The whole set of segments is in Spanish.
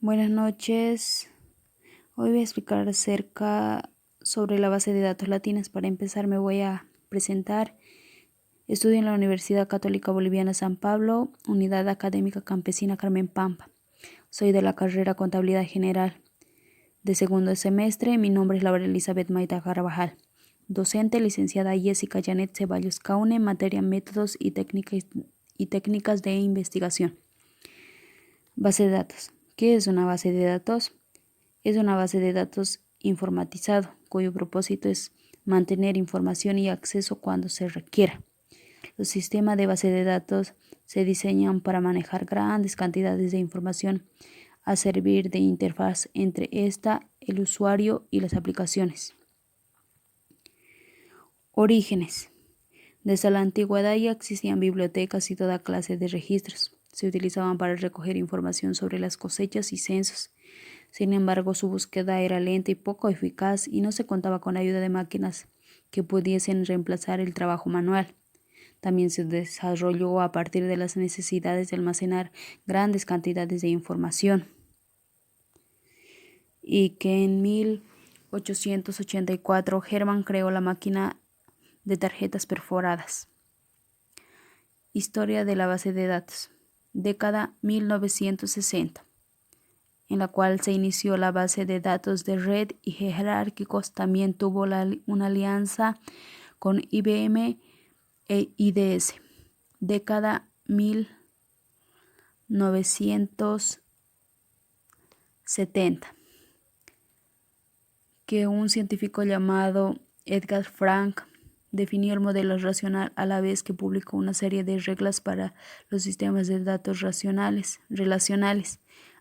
Buenas noches. Hoy voy a explicar acerca sobre la base de datos latinas. Para empezar me voy a presentar. Estudio en la Universidad Católica Boliviana San Pablo, Unidad Académica Campesina Carmen Pampa. Soy de la carrera Contabilidad General de segundo semestre. Mi nombre es Laura Elizabeth Maita Carvajal. Docente, licenciada Jessica Janet Ceballos Caune, materia métodos y técnicas de investigación. Base de datos. ¿Qué es una base de datos? Es una base de datos informatizado, cuyo propósito es mantener información y acceso cuando se requiera. Los sistemas de base de datos se diseñan para manejar grandes cantidades de información, a servir de interfaz entre el usuario y las aplicaciones. Orígenes. Desde la antigüedad ya existían bibliotecas y toda clase de registros. Se utilizaban para recoger información sobre las cosechas y censos. Sin embargo, su búsqueda era lenta y poco eficaz y no se contaba con la ayuda de máquinas que pudiesen reemplazar el trabajo manual. También se desarrolló a partir de las necesidades de almacenar grandes cantidades de información. Y que en 1884 Hermann creó la máquina de tarjetas perforadas. Historia de la base de datos. Década 1960. En la cual se inició la base de datos de red y jerárquicos. También tuvo una alianza con IBM e IDS. Década 1970, que un científico llamado Edgar Frank definió el modelo racional, a la vez que publicó una serie de reglas para los sistemas de datos relacionales.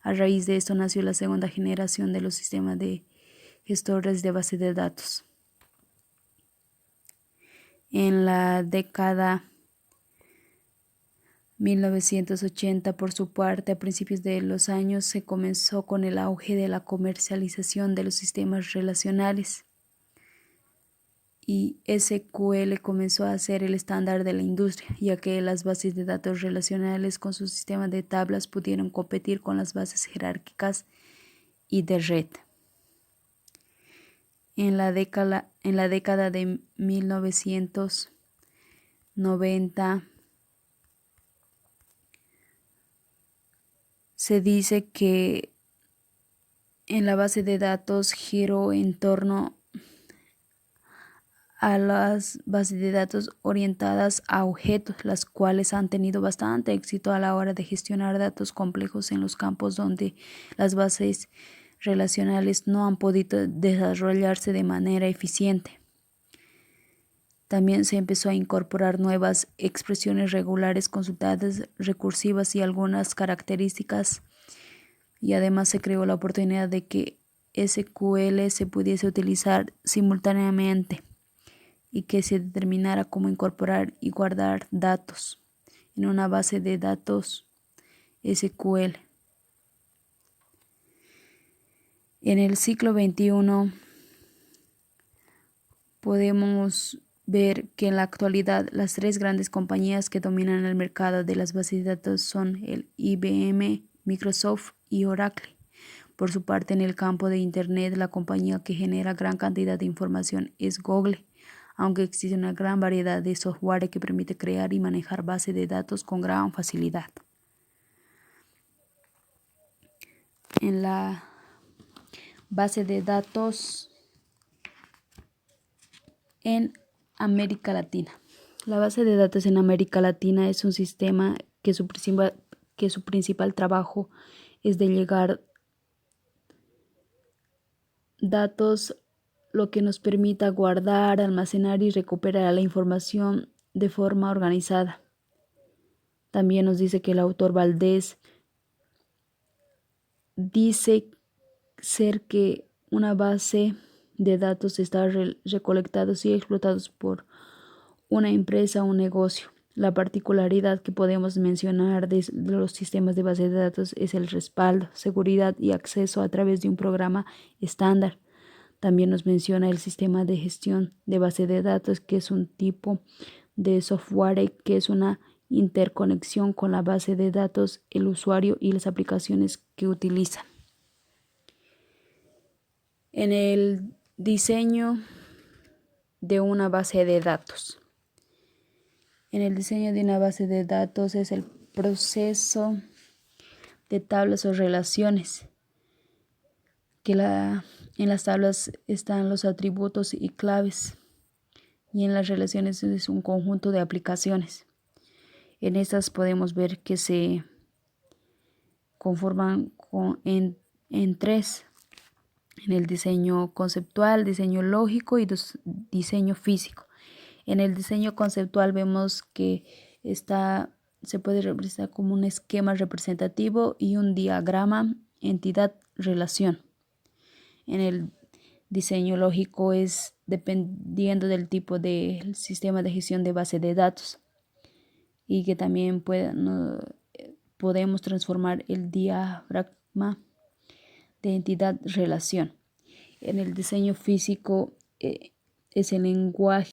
A raíz de esto nació la segunda generación de los sistemas de gestores de base de datos. En la década 1980, por su parte, a principios de los años, se comenzó con el auge de la comercialización de los sistemas relacionales, y SQL comenzó a ser el estándar de la industria, ya que las bases de datos relacionales con su sistema de tablas pudieron competir con las bases jerárquicas y de red. En la década de 1990, se dice que en la base de datos giró en torno a las bases de datos orientadas a objetos, las cuales han tenido bastante éxito a la hora de gestionar datos complejos en los campos donde las bases relacionales no han podido desarrollarse de manera eficiente. También se empezó a incorporar nuevas expresiones regulares, consultadas, recursivas y algunas características, y además se creó la oportunidad de que SQL se pudiese utilizar simultáneamente y que se determinara cómo incorporar y guardar datos en una base de datos SQL. En el siglo XXI podemos ver que en la actualidad las tres grandes compañías que dominan el mercado de las bases de datos son el IBM, Microsoft y Oracle. Por su parte, en el campo de Internet, la compañía que genera gran cantidad de información es Google, aunque existe una gran variedad de software que permite crear y manejar bases de datos con gran facilidad. En la base de datos en América Latina. La base de datos en América Latina es un sistema que su principal trabajo es de llegar datos, lo que nos permita guardar, almacenar y recuperar la información de forma organizada. También nos dice que el autor Valdés dice ser que una base de datos está recolectados y explotados por una empresa o un negocio. La particularidad que podemos mencionar de los sistemas de base de datos es el respaldo, seguridad y acceso a través de un programa estándar. También nos menciona el sistema de gestión de base de datos, que es un tipo de software que es una interconexión con la base de datos, el usuario y las aplicaciones que utiliza. En el diseño de una base de datos. En el diseño de una base de datos es el proceso de tablas o relaciones, en las tablas están los atributos y claves, y en las relaciones es un conjunto de aplicaciones. En estas podemos ver que se conforman en tres: en el diseño conceptual, diseño lógico y diseño físico. En el diseño conceptual vemos que se puede representar como un esquema representativo y un diagrama, entidad, relación. En el diseño lógico es dependiendo del tipo del sistema de gestión de base de datos, y que también podemos transformar el diagrama de entidad relación. En el diseño físico es el lenguaje